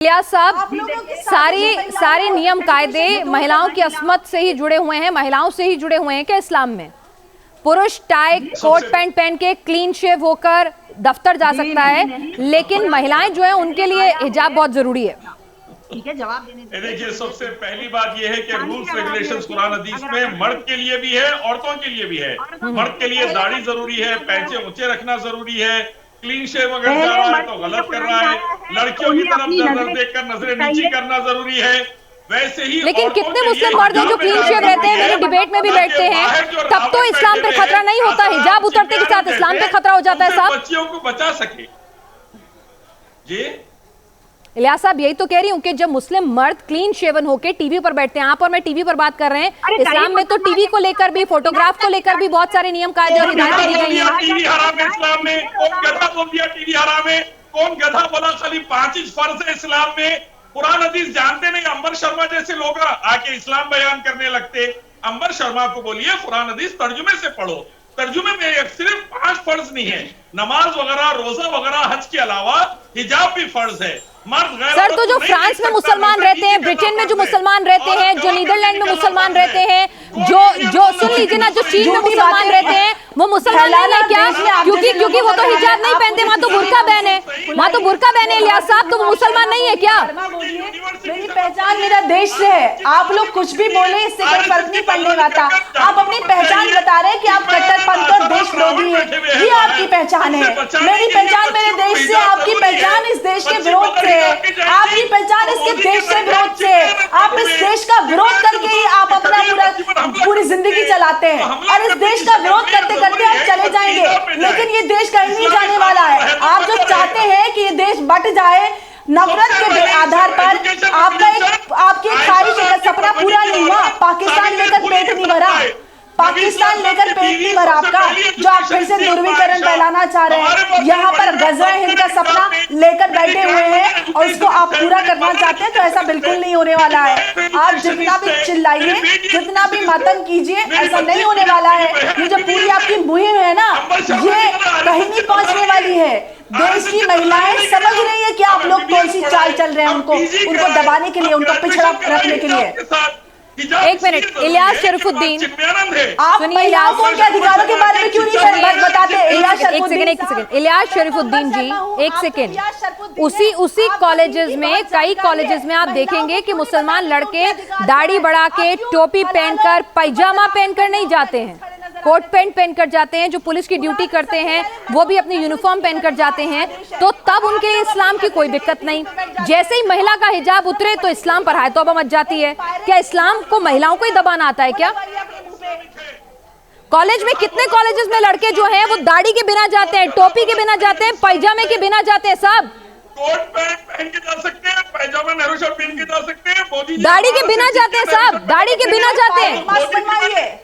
इलियास साहब, सारे नियम कायदे महिलाओं की अस्मत से ही जुड़े हुए हैं, महिलाओं से ही जुड़े हुए हैं क्या इस्लाम में? पुरुष टाई कोट पैंट पहन के क्लीन शेव होकर दफ्तर जा सकता है, लेकिन महिलाएं जो है उनके लिए हिजाब बहुत जरूरी है। ठीक है, जवाब देने। देखिए, सबसे पहली बात यह है कि रूल्स रेगुलेशंस कुरान हदीस में मर्द के लिए भी है, औरतों के लिए भी है। मर्द के लिए दाढ़ी जरूरी है, पैंचे ऊंचे रखना जरूरी है, क्लीन शेव अगर जा रहा है तो गलत कर रहा है, लड़कियों की तरफ नजर देखकर नजरें नीची करना जरूरी है। वैसे ही लेकिन कितने मुस्लिम मर्द हैं जो क्लीन शेव रहते हैं, मेरे डिबेट में भी बैठते हैं, तब तो इस्लाम पे खतरा नहीं होता, हिजाब उतरते के साथ इस्लाम पे खतरा हो जाता है साहब। बच्चियों को बचा सके जी। इलियास साहब, यही तो कह रही हूँ कि जब मुस्लिम मर्द क्लीन शेवन होके टीवी पर बैठते हैं, आप और मैं टीवी पर बात कर रहे हैं, इस्लाम में तो टीवी को लेकर भी, फोटोग्राफ को लेकर भी बहुत सारे नियम कायदे और हिदायतें दी गई हैं। टीवी हराम है इस्लाम में? कौन गधा बोल दिया टीवी हराम है? कौन गधा बोला खाली 5 इंच फर्ज है इस्लाम में? कुरान हदीस जानते नहीं। अंबर शर्मा जैसे लोग आके इस्लाम बयान करने लगते। अंबर शर्मा को बोलिए कुरान हदीस तर्जुमे से पढ़ो। तर्जुमे में सिर्फ 5 फर्ज नहीं है, नमाज वगैरह, रोजा वगैरह, हज के अलावा हिजाब भी फर्ज है। सर, तो जो फ्रांस में मुसलमान रहते हैं, ब्रिटेन में जो मुसलमान रहते हैं, जो नीदरलैंड में मुसलमान रहते हैं, जो सुन लीजिए ना, जो चीन में मुसलमान रहते हैं, वो मुसलमान नहीं है क्या? क्योंकि वो तो हिजाब नहीं पहनते, वहाँ तो बुर्का बहन है, वहाँ तो बुर्का बहन है। इलियास साहब, तो वो मुसलमान नहीं है क्या? मेरी पहचान मेरा देश से है। आप लोग कुछ भी बोले, इससे कोई फर्क नहीं पड़ने वाला। आप अपनी पहचान बता रहे हैं कि आप कट्टरपंथ और देशद्रोही हैं, ये आपकी पहचान है। मेरी पहचान मेरे देश से, आपकी पहचान इस देश के विरोध से, आपकी पहचान इसके देश से विरोध से। आप इस देश का विरोध करके ही आप अपना पूरी जिंदगी चलाते हैं, और इस देश का विरोध करते करते आप चले जाएंगे, लेकिन ये देश कहीं नहीं जाने वाला है। आप जो चाहते हैं कि ये देश बट जाए नफरत के आधार पर, आपकी ख्वाहिश का सपना पूरा नहीं हुआ। पाकिस्तान लेकर पेट नहीं भरा, पाकिस्तान लेकर पेट नहीं भरा आपका, जो आप फिर से ध्रुवीकरण फैलाना चाह रहे हैं। यहाँ पर गजरा हिंद का सपना लेकर बैठे हुए हैं और उसको आप पूरा करना चाहते हैं, तो ऐसा बिल्कुल नहीं होने वाला है। आप जितना भी चिल्लाइए, जितना भी मातम कीजिए, ऐसा नहीं होने वाला है। ये जो पूरी आपकी मुहिम है ना, ये कहीं नहीं पहुंचने वाली है। देश की महिलाएं समझ रही है कि आप लोग कौन सी चाल चल रहे हैं, उनको दबाने के लिए, उनको पिछड़ा रखने के लिए। एक मिनट, इलियास शरीफुद्दीन, आप महिलाओं को उनके अधिकारों के बारे में क्यों नहीं बताते? एक सेकंड, इलियास शरीफुद्दीन जी, एक सेकंड। उसी कॉलेजेस में, कई कॉलेजेस में आप देखेंगे कि मुसलमान लड़के दाढ़ी बढ़ा के, टोपी पहनकर, पैजामा पहनकर नहीं जाते हैं, कोट पैंट पहनकर जाते हैं। जो पुलिस की ड्यूटी करते हैं वो भी अपनी यूनिफॉर्म पहनकर जाते हैं, तो तब उनके लिए इस्लाम की कोई दिक्कत नहीं। जैसे ही महिला का हिजाब उतरे तो इस्लाम पर हाय तौबा मच जाती है। क्या इस्लाम को महिलाओं को ही दबाना आता है क्या? कॉलेज में कितने कॉलेजेस में लड़के जो हैं वो दाढ़ी के बिना जाते हैं, टोपी के बिना जाते हैं, पैजामे के बिना जाते हैं साहब। कोट पैंट पहन के जा सकते हैं, पैजामा नेहरू शर्ट पहन के जा सकते हैं, मोदी दाढ़ी के बिना जाते हैं साहब, दाढ़ी के बिना जाते हैं।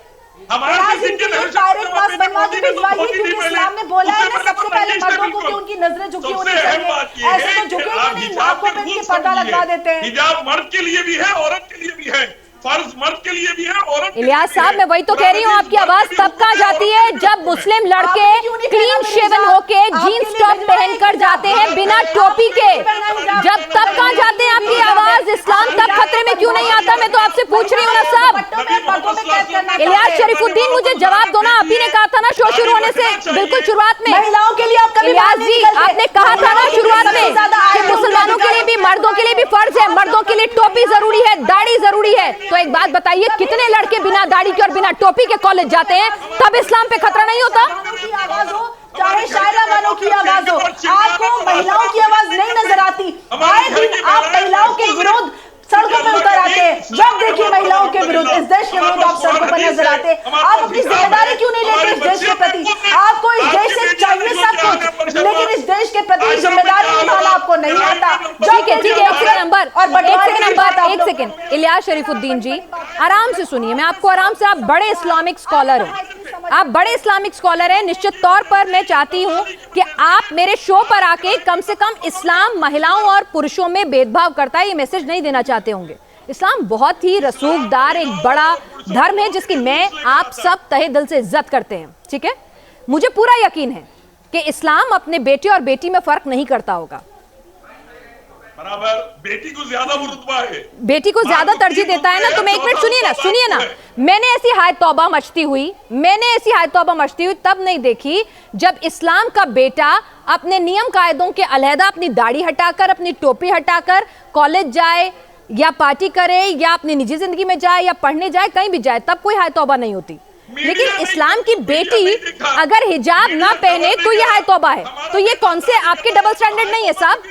इस्लाम ने बोला है ना, सबसे पहले मर्दों को भी उनकी नजरें झुकी होनी चाहिए। ऐसे तो झुकेगा नहीं, नाक को पहन के पर्दा लगा देते हैं। हिजाब मर्द के लिए भी है, औरत के लिए भी है, फर्ज मर्द के लिए भी है, औरत। इलियास साहब, मैं वही तो कह रही हूँ, आपकी आवाज तब कहाँ जाती है जब मुस्लिम लड़के क्लीन शेवन होके जीन्स टॉप पहनकर जाते हैं बिना टोपी के, जब तब कहाँ जाते हैं आपकी आवाज? इस्लाम तब खतरे में क्यों नहीं आता? मैं तो आपसे पूछ रही हूँ ना साहब। इलियास शरीफुद्दीन, मुझे जवाब दो ना। आप ही ने कहा था ना शो शुरू होने से बिल्कुल शुरुआत में, महिलाओं के लिए आप इलियास जी, आपने कहा था ना शुरुआत में कि मुसलमानों के लिए भी, मर्दों के लिए भी फर्ज है, मर्दों के लिए टोपी जरूरी है, दाढ़ी जरूरी है। तो एक बात बताइए, कितने लड़के बिना दाढ़ी के और बिना टोपी के कॉलेज जाते हैं, तब इस्लाम पे खतरा नहीं होता? चाहे शायरा वालों की आवाज हो, आपको महिलाओं की आवाज नहीं नजर आती। आए दिन आप महिलाओं के विरोध सड़कों पर उतर आते हैं। जब देखिए महिलाओं के विरुद्ध, इस देश के विरुद्ध आप सड़कों पर नजर आते हैं। आप अपनी जिम्मेदारी क्यों नहीं लेते इस देश के प्रति? आपको इस देश से चाहिए सब कुछ, लेकिन इस देश के प्रति जिम्मेदारी निभाना आपको नहीं आता। ठीक है, एक सेकंड, इलियास शरीफुद्दीन जी, आराम से सुनिए, मैं आपको आराम से, आप बड़े इस्लामिक स्कॉलर हैं, आप बड़े इस्लामिक स्कॉलर हैं, निश्चित तौर पर मैं चाहती हूं कि आप मेरे शो पर आके कम से कम इस्लाम महिलाओं और पुरुषों में भेदभाव करता है ये मैसेज नहीं देना चाहते होंगे। इस्लाम बहुत ही रसूखदार एक बड़ा धर्म है जिसकी मैं, आप सब तहे दिल से इज्जत करते हैं, ठीक है? मुझे पूरा यकीन है कि इस्लाम अपने बेटे और बेटी में फर्क नहीं करता होगा। बराबर, बेटी को ज्यादा वो रुतबा है, बेटी को ज्यादा तरजीह देता है ना। तो मैं एक मिनट सुनिए ना, मैंने ऐसी हाय तौबा मचती हुई तब नहीं देखी जब इस्लाम का बेटा अपने नियम कायदों के अलहदा अपनी दाढ़ी हटाकर, अपनी टोपी हटाकर कॉलेज जाए या पार्टी करे या अपनी निजी जिंदगी में जाए या पढ़ने जाए, कहीं भी जाए, तब कोई हाय तौबा नहीं होती। लेकिन इस्लाम की बेटी अगर हिजाब ना पहने तो ये हाय तौबा है। तो ये कौन से आपके डबल स्टैंडर्ड नहीं है साहब?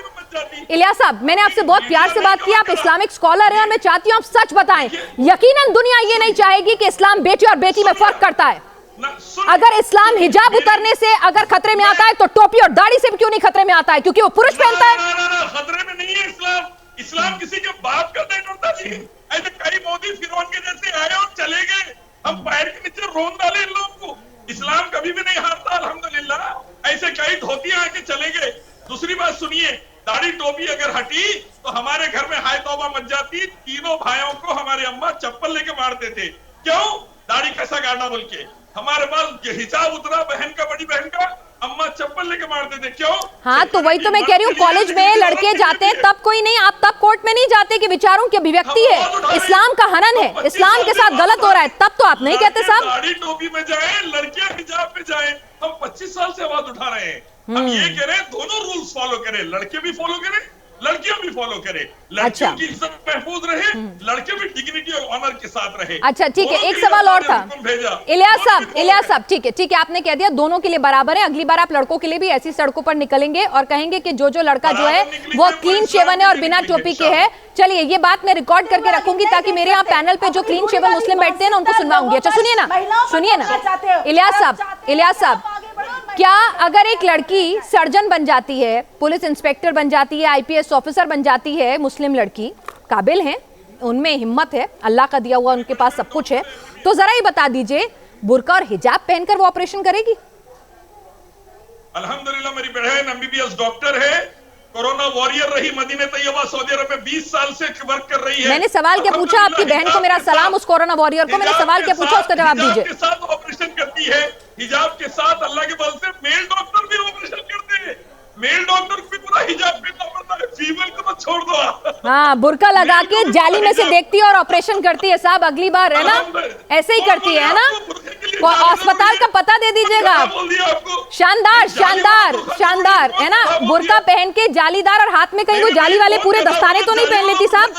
इलियास साहब, मैंने आपसे बहुत प्यार से बात की, आप इस्लामिक स्कॉलर हैं और मैं चाहती हूं आप सच बताएं। यकीनन दुनिया ये नहीं चाहेगी कि इस्लाम बेटी और बेटी में फर्क करता है। अगर इस्लाम हिजाब उतरने से अगर खतरे में आता है तो टोपी और दाढ़ी से भी क्यों नहीं खतरे में आता है? क्योंकि वो पुरुष पहनता है। खतरे में नहीं है इस्लाम। इस्लाम किसी के बाप का नहीं करता जी। ऐसे कई मोदी फिरौन के जैसे आए और चले गए, हम पैर के नीचे रोन डाले इन लोगों को। इस्लाम कभी भी नहीं हारता अल्हम्दुलिल्लाह। ऐसे कई धोतियां आके चले गए। दूसरी बात सुनिए, दाढ़ी टोपी अगर हटी तो हमारे घर में हाय तौबा मच जाती। तीनों भाइयों को हमारे अम्मा चप्पल लेके मारते थे। क्यों? दाढ़ी कैसा गाड़ना बोल के। हमारे पास हिजाब उतरा बहन का, बड़ी बहन का, अम्मा चप्पल लेके मारते थे। क्यों? हाँ, तो वही तो मैं कह रही हूँ, कॉलेज में लड़के जाते हैं तब कोई नहीं, आप तब कोर्ट में नहीं जाते कि विचारों की अभिव्यक्ति है, इस्लाम का हनन है, इस्लाम के साथ गलत हो रहा है, तब तो आप नहीं कहते साहब। दाढ़ी टोपी में जाए, लड़कियां हिजाब में जाए, हम 25 साल से आवाज उठा रहे हैं। हम ये कह रहे हैं दोनों रूल्स फॉलो करें, लड़के भी फॉलो करें, लड़कियां भी फॉलो करें। लड़कियों की इज्जत महफूज रहे, लड़के भी डिग्निटी और ऑनर के साथ रहे। अच्छा ठीक है, एक सवाल और था इलियास साहब, ठीक है, आपने कह दिया दोनों के लिए बराबर है। अगली बार आप लड़कों के लिए भी ऐसी सड़कों पर निकलेंगे और कहेंगे कि जो लड़का जो है वो क्लीन शेवन है और बिना टोपी के है। चलिए, ये बात मैं रिकॉर्ड करके रखूंगी ताकि मेरे यहाँ पैनल पे जो क्लीन शेवन मुस्लिम बैठते हैं ना उनको सुनवाऊंगी। अच्छा सुनिए ना इलियास साहब, क्या अगर एक लड़की सर्जन बन जाती है, पुलिस इंस्पेक्टर बन जाती है, आईपीएस ऑफिसर बन जाती है, मुस्लिम लड़की, काबिल है, उनमें हिम्मत है, अल्लाह का दिया हुआ उनके पास सब कुछ है, तो जरा ये बता दीजिए बुर्का और हिजाब पहनकर वो ऑपरेशन करेगी? अल्हम्दुलिल्लाह मेरी बहन एमबीबीएस डॉक्टर है, कोरोना वॉरियर रही, मदीने तैयबा सऊदी अरब में 20 साल से वर्क कर रही है। मैंने सवाल क्या पूछा? आपकी बहन को मेरा सलाम, उस कोरोना वॉरियर को मैंने सवाल क्या पूछा, उसका जवाब दीजिए। हिजाब के साथ ऑपरेशन करती है, हिजाब के साथ अल्लाह के बल से मेल डॉक्टर भी ऑपरेशन करते हैं। मेल डॉक्टर को भी पूरा हिजाब पहनना पड़ता है, फीमेल को तो छोड़ दो। हाँ, बुर्का लगा के जाली में से देखती है और ऑपरेशन करती है साहब। अगली बार है ना ऐसे ही करती है ना, अस्पताल का पता दे दीजिएगा। शानदार है ना, बुर्का पहन के जालीदार, और हाथ में कहीं वो जाली वाले पूरे दस्ताने तो नहीं पहन लेती साहब?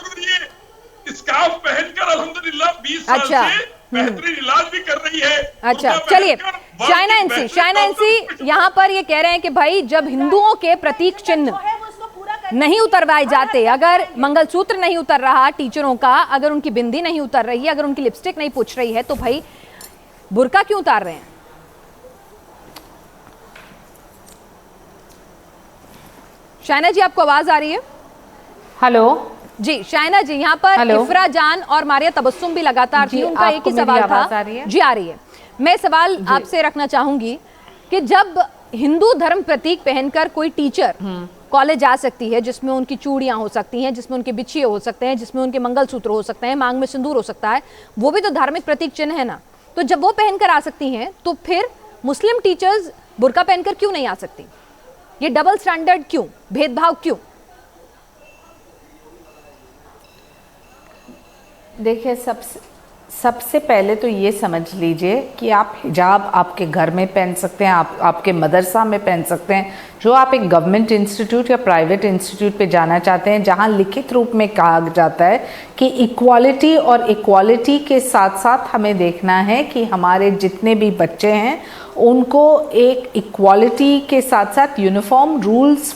स्कार्फ पहनकर अल्हम्दुलिल्लाह 20 साल से बेहतरीन इलाज भी कर रही है। अच्छा चलिए, शाइना एनसी यहाँ पर ये कह रहे हैं कि भाई जब हिंदुओं के प्रतीक चिन्ह नहीं उतरवाए जाते, अगर मंगलसूत्र नहीं उतर रहा टीचरों का, अगर उनकी बिंदी नहीं उतर रही है, अगर उनकी लिपस्टिक नहीं पूछ रही है, तो भाई बुर्का क्यों उतार रहे हैं? शाइना जी, आपको आवाज आ रही है? हेलो जी शाइना जी, यहाँ पर इफ्रा जान और मारिया तबस्सुम भी लगातार थी, उनका एक ही सवाल था। जी आ रही है। मैं सवाल आपसे रखना चाहूंगी कि जब हिंदू धर्म प्रतीक पहनकर कोई टीचर कॉलेज जा सकती है, जिसमें उनकी चूड़ियां हो सकती हैं, जिसमें उनके बिछिए हो सकते हैं, जिसमें उनके मंगलसूत्र हो सकते हैं, मांग में सिंदूर हो सकता है, वो भी तो धार्मिक प्रतीक चिन्ह है ना, तो जब वो पहनकर आ सकती हैं तो फिर मुस्लिम टीचर्स बुर्का पहनकर क्यों नहीं आ सकती? ये डबल स्टैंडर्ड क्यों, भेदभाव क्यों? देखिए, सबसे पहले तो ये समझ लीजिए कि आप हिजाब आपके घर में पहन सकते हैं, आपके मदरसा में पहन सकते हैं, जो आप एक गवर्नमेंट इंस्टीट्यूट या प्राइवेट इंस्टीट्यूट पे जाना चाहते हैं, जहां लिखित रूप में कहा जाता है कि इक्वालिटी, और इक्वालिटी के साथ साथ हमें देखना है कि हमारे जितने भी बच्चे हैं उनको एक इक्वालिटी के साथ साथ यूनिफॉर्म रूल्स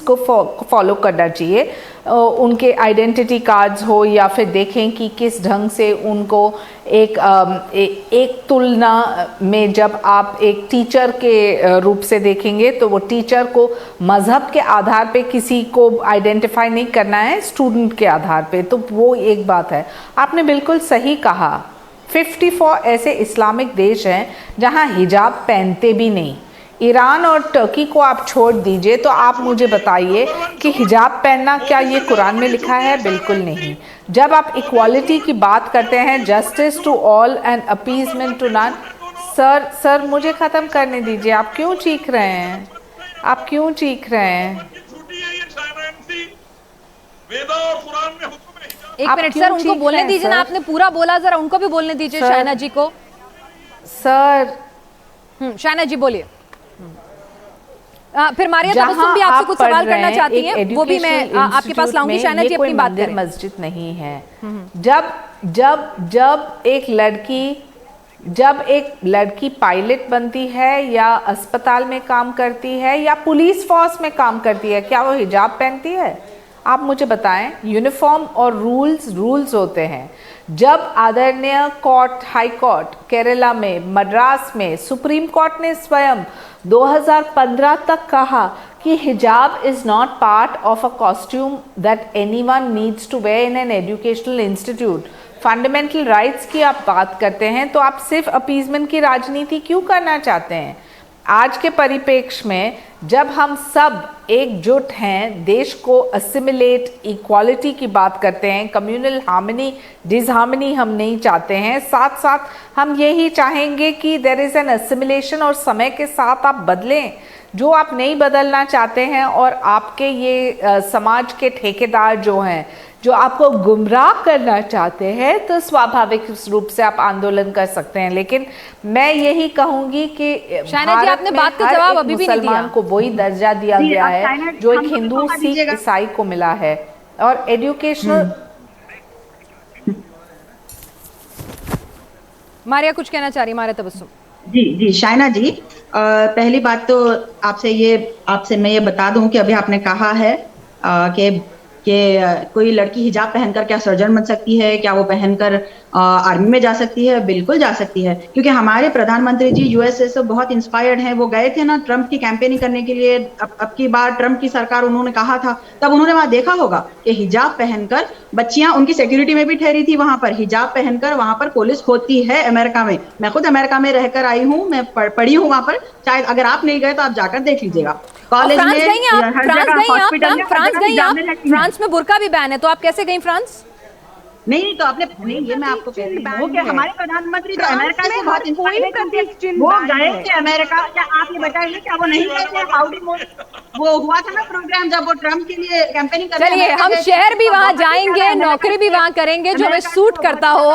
को फॉलो करना चाहिए। उनके आइडेंटिटी कार्ड्स हो, या फिर देखें कि किस ढंग से उनको एक तुलना में जब आप एक टीचर के रूप से देखेंगे तो वो टीचर को मज़हब के आधार पे किसी को आइडेंटिफाई नहीं करना है, स्टूडेंट के आधार पे। तो वो एक बात है। आपने बिल्कुल सही कहा, 54 ऐसे इस्लामिक देश हैं जहां हिजाब पहनते भी नहीं। ईरान और टर्की को आप छोड़ दीजिए, तो आप मुझे बताइए कि हिजाब पहनना क्या ये कुरान में लिखा है? बिल्कुल नहीं। जब आप इक्वालिटी की बात करते हैं, justice to all and appeasement to none, sir मुझे ख़त्म करने दीजिए। आप क्यों चीख रहे हैं? वेदों और कुरान में हुक्म है हिजाब। एक आप मिनट क्यों सर, उनको चीख बोलने रहे हैं, दीजिए ना, सर? आपने पूरा बोला, जरा उनको भी बोलने दीजिए सर। शायना जी को। सर शायना जी बोलिए। फिर मारिया जहां तबस्सुम भी आपसे आप कुछ पढ़ सवाल रहे करना हैं, चाहती एक हैं, वो भी मैं educational आपके पास institute लाऊंगी। में, शायना ये जी कोई अपनी बात मंदिर करें। मस्जिद नहीं है। जब एक लड़की पायलट बनती है या अस्पताल में काम करती है या पुलिस फोर्स में काम करती है, क्या वो हिजाब पहनती है? आप मुझे बताएं। यूनिफॉर्म और रूल्स होते हैं। जब आदरणीय कोर्ट, हाई कोर्ट केरला में, मद्रास में, सुप्रीम कोर्ट ने स्वयं 2015 तक कहा कि हिजाब is not part of a costume that anyone needs to wear in an educational institute, fundamental rights की आप बात करते हैं, तो आप सिर्फ अपीजमेंट की राजनीति क्यों करना चाहते हैं? आज के परिप्रेक्ष्य में जब हम सब एकजुट हैं, देश को असिमिलेट, इक्वालिटी की बात करते हैं, कम्युनल हार्मनी, डिसहार्मनी हम नहीं चाहते हैं, साथ साथ हम यही चाहेंगे कि देयर इज एन असिमिलेशन, और समय के साथ आप बदलें जो आप नहीं बदलना चाहते हैं। और आपके ये समाज के ठेकेदार जो हैं, जो आपको गुमराह करना चाहते हैं, तो स्वाभाविक रूप से आप आंदोलन कर सकते हैं। लेकिन मैं यही कहूंगी कि शायना जी, आपने बात का जवाब अभी भी नहीं दिया। मुसलमान को वही दर्जा दिया गया है जो एक हिंदू, सिख, ईसाई को मिला है। और एजुकेशनल मारिया कुछ कहना चाह रही, मारिया तबस्सुम। जी शायना जी, पहली बात तो आपसे मैं ये बता दूं कि अभी आपने कहा है कि कोई लड़की हिजाब पहनकर क्या सर्जन बन सकती है, क्या वो पहनकर आर्मी में जा सकती है? बिल्कुल जा सकती है, क्योंकि हमारे प्रधानमंत्री जी यूएसए से बहुत इंस्पायर्ड हैं। वो गए थे ना ट्रम्प की कैंपेनिंग करने के लिए, अब की बार ट्रम्प की सरकार उन्होंने कहा था, तब उन्होंने वहां देखा होगा कि हिजाब पहनकर बच्चियां उनकी सिक्योरिटी में भी ठहरी थी। वहां पर हिजाब पहनकर वहां पर पुलिस होती है अमेरिका में। मैं खुद अमेरिका में रहकर आई हूँ, मैं पढ़ी हूँ वहां पर। शायद अगर आप नहीं गए तो आप जाकर देख लीजिएगा। कॉलेज में, फ्रांस में बुर्का भी बैन है, तो आप कैसे गई फ्रांस? नहीं तो आपने नहीं, ये मैं आपको कहती हूँ कि हमारे प्रधानमंत्री तो अमेरिका से बहुत इंस्पायर्ड थे, वो गए थे अमेरिका। क्या आप ये बताइए क्या वो नहीं गए थे? हाउडी मोदी वो हुआ था ना प्रोग्राम, जब वो ट्रम्प के लिए कैंपेनिंग कर रहे थे। चलिए, हम शहर भी वहां जाएंगे, नौकरी भी वहां करेंगे, जो हमें सूट करता हो।